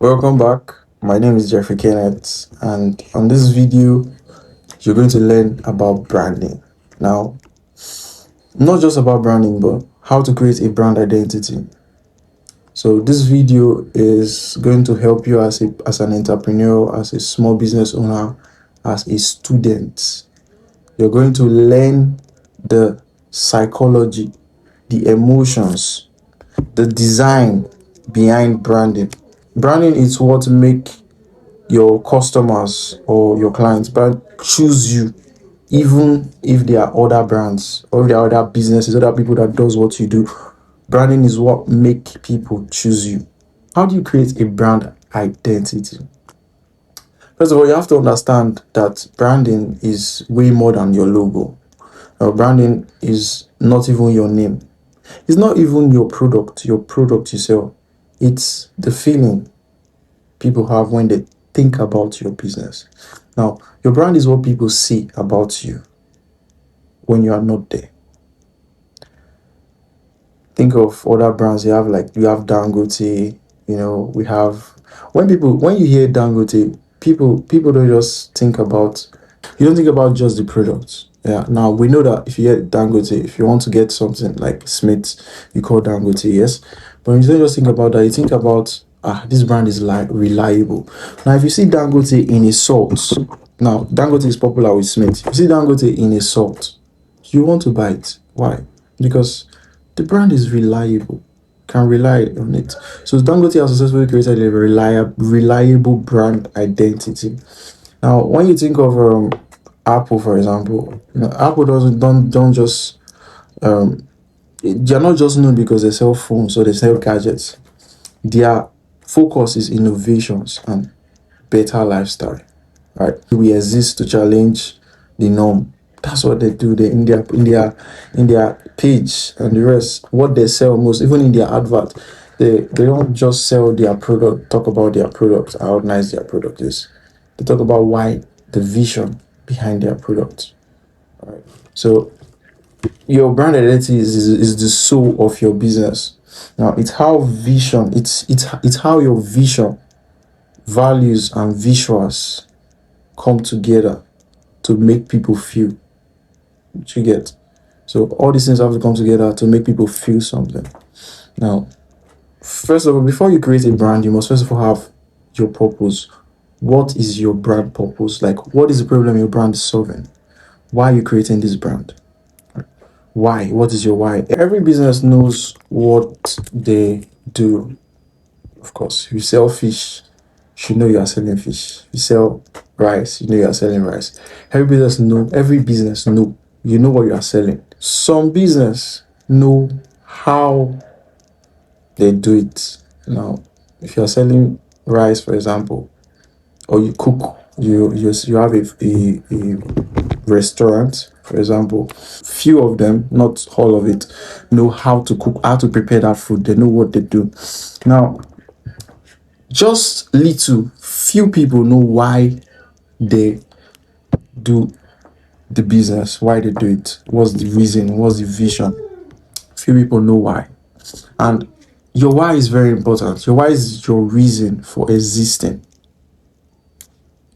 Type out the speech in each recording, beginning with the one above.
Welcome back. My name is Jeffrey Kenneth, and on this video, you're going to learn about branding. Now, not just about branding, but how to create a brand identity. So, this video is going to help you as an entrepreneur, as a small business owner, as a student. You're going to learn the psychology, the emotions, the design behind branding. Branding is what make your customers or your clients but choose you, even if there are other brands or if there are other businesses, other people that does what you do. Branding is what make people choose you. How do you create a brand identity? First of all, you have to understand that branding is way more than your logo. Branding is not even your name. It's not even your product you sell. It's the feeling people have when they think about your business. Now, your brand is what people see about you when you are not there. Think of other brands you have Dangote, we have when you hear Dangote, people don't just think about you don't think about just the product. Yeah. Now we know that if you get Dangote, if you want to get something like Smith, you call Dangote, yes. But you don't just think about that, you think about this brand is like reliable. Now if you see Dangote in a salt, now Dangote is popular with Smith. If you see Dangote in a salt, you want to buy it. Why? Because the brand is reliable. Can rely on it. So Dangote has successfully created a reliable brand identity. Now, when you think of Apple, for example, Apple don't just they're not just known because they sell phones or they sell gadgets. Their focus is innovations and better lifestyle. Right? We exist to challenge the norm. That's what they do. They in their page and the rest. What they sell most, even in their advert, they don't just sell their product. Talk about their product, how nice their product is. They talk about why the vision behind their product. All right. So your brand identity is the soul of your business. Now it's how vision. It's how your vision, values, and visuals come together to make people feel what you get. So all these things have to come together to make people feel something. Now, first of all, before you create a brand, you must first of all have your purpose. What is your brand purpose? Like, what is the problem your brand is solving? Why are you creating this brand? Why? What is your why? Every business knows what they do. Of course, if you sell fish, you should know you are selling fish. You sell rice, you know you are selling rice. Every business know you know what you are selling. Some business know how they do it. Now, if you are selling rice, for example, or you cook, you have a restaurant, for example, few of them, not all of it, know how to cook, how to prepare that food. They know what they do. Now, just few people know why they do the business, why they do it, what's the reason, what's the vision. Few people know why. And your why is very important. Your why is your reason for existing.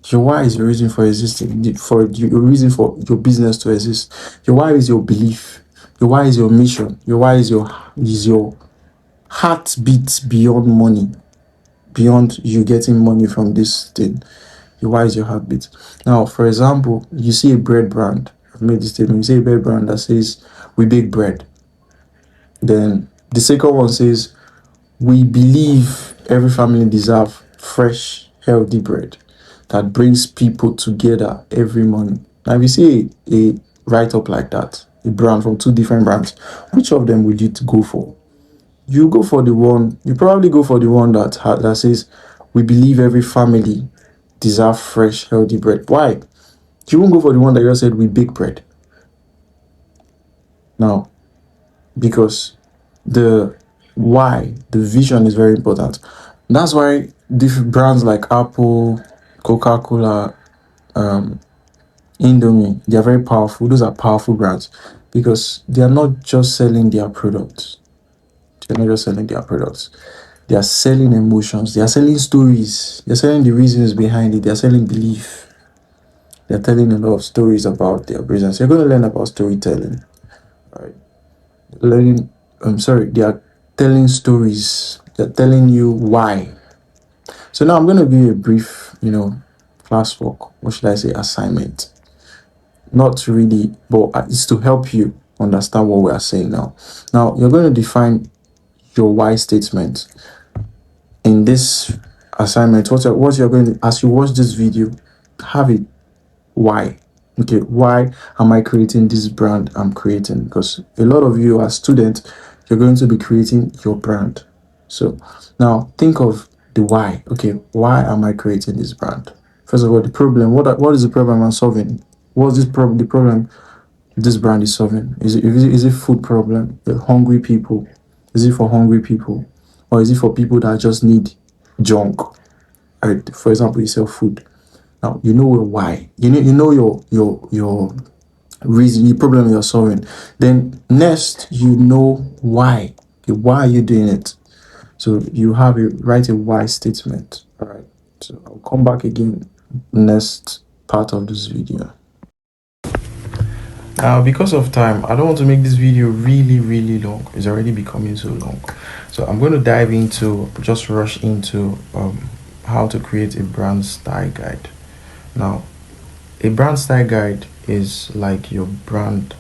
Your why is your reason for existing, for your reason for your business to exist. Your why is your belief. Your why is your mission. Your why is your heartbeat beyond money, beyond you getting money from this thing. Your why is your heartbeat. Now, for example, you see a bread brand. I've made this statement. You see a bread brand that says, "We bake bread." Then the second one says, "We believe every family deserves fresh, healthy bread that brings people together every morning." Now, if you see a write-up like that, a brand from two different brands, which of them would you go for? You probably go for the one that says, "We believe every family deserves fresh, healthy bread." Why? You won't go for the one that just said, "We bake bread." Now, because the why, the vision is very important. That's why different brands like Apple, Coca-Cola, Indomie, they are very powerful. Those are powerful brands because they are not just selling their products. They're not just selling their products. They are selling emotions. They are selling stories. They're selling the reasons behind it. They are selling belief. They're telling a lot of stories about their business. You're going to learn about storytelling. Right? They are telling stories. They're telling you why. So now I'm going to give you a brief, classwork. What should I say? Assignment. Not really, but it's to help you understand what we are saying now. Now, you're going to define your why statement. In this assignment, what you're going to, as you watch this video, have it why. Okay, why am I creating this brand I'm creating? Because a lot of you as students, you're going to be creating your brand. So now think of the why. Okay, why am I creating this brand? First of all, the problem. What is the problem I'm solving? What's the problem this brand is solving? Is it food problem? The hungry people? Is it for hungry people, or is it for people that just need junk? Right? For example, you sell food. Now you know your why. You know your reason, the problem you're solving. Then next, you know why. Okay, why are you doing it? So you write a why statement. All right. So I'll come back again next part of this video. Now, because of time, I don't want to make this video really, really long. It's already becoming so long. So I'm going to just rush into how to create a brand style guide. Now, a brand style guide is like your brand's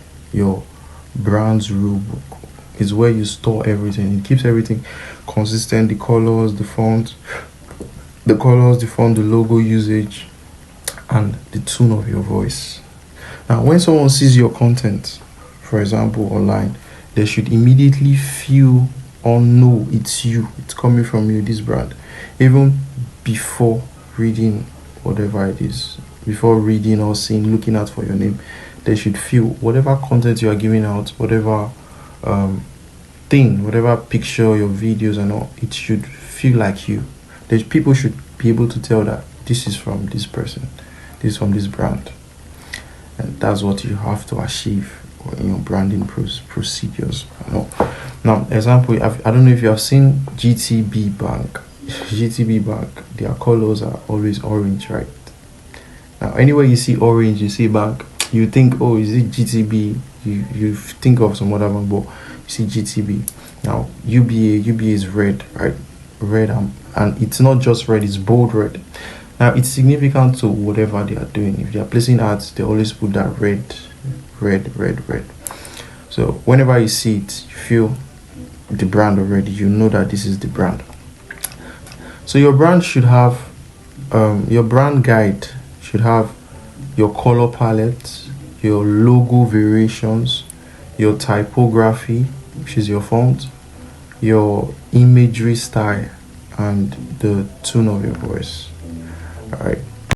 rule book. It's where you store everything. It keeps everything consistent. The colors, the font, the logo usage, and the tone of your voice. Now, when someone sees your content, for example, online, they should immediately feel or know it's you. It's coming from you, this brand, even before reading whatever it is. Before reading or seeing, looking out for your name, they should feel whatever content you are giving out, whatever whatever picture, your videos and all, it should feel like you. People should be able to tell that this is from this person, this is from this brand. And that's what you have to achieve in your branding procedures. Now, example, I don't know if you have seen GTB Bank. GTB Bank, their colors are always orange, right? Now, anywhere you see orange, you see bank, you think, oh, is it GTB? You think of some other bank, but you see GTB. Now, UBA is red, right? Red, and it's not just red, it's bold red. Now, it's significant to whatever they are doing. If they are placing ads, they always put that red. So whenever you see it, you feel the brand already. You know that this is the brand. So your brand should have, your brand guide should have your color palette, your logo variations, your typography, which is your font, your imagery style, and the tone of your voice. All right.